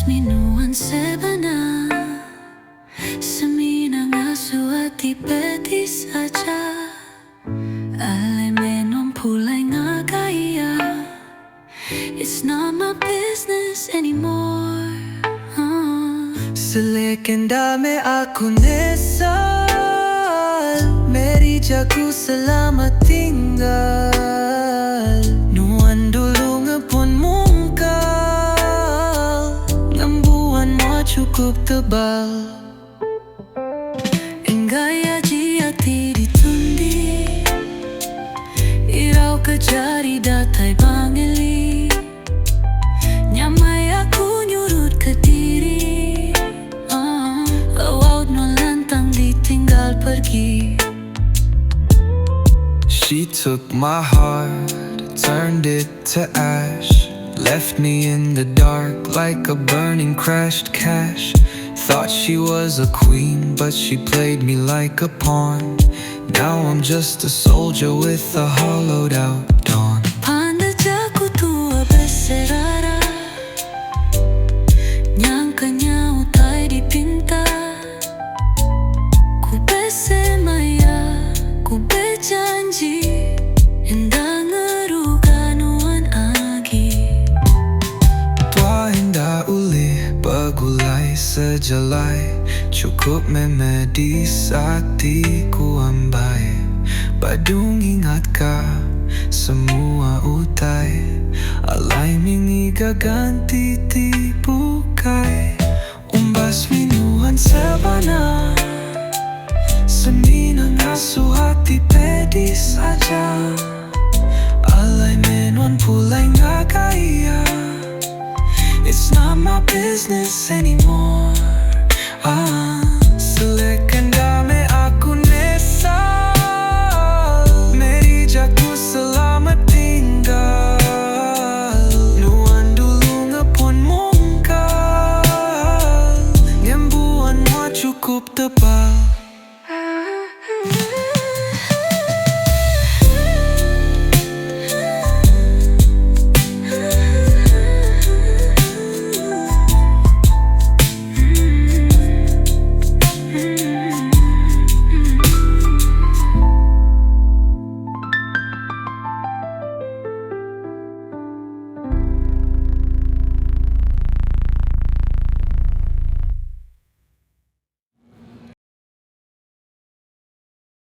minuan sebana Semina ngasuati peti saja Alay menon pulay nga kaya It's not my business anymore Selekan dame aku nesal Meri jaku selamat tinggal Nuan dulu ngepun mungkal Ngembuan mo cukup tebal Enggaya jiati ditundi Irau kejari datai bangili Nyamai aku nyurut ke diri Laut no lantang ditinggal pergi She took my heart, turned it to ash Left me in the dark like a burning crashed cash Thought she was a queen, but she played me like a pawn Now I'm just a soldier with a hollowed out dawn Panda jaku tua beserara Nyangkanya utai dipinta Ku bese maya, ku bejanji Hendak ngeruga nuan agi Tua hendak uli begulai sejelai Cukup memedis hatiku ambai Badung ingatkah semua utai Alay mingiga ganti tibukai Umbas minuan sebana Semina ngasuh hati pedis saja Alay menon pulay nga kaya It's not my business anymore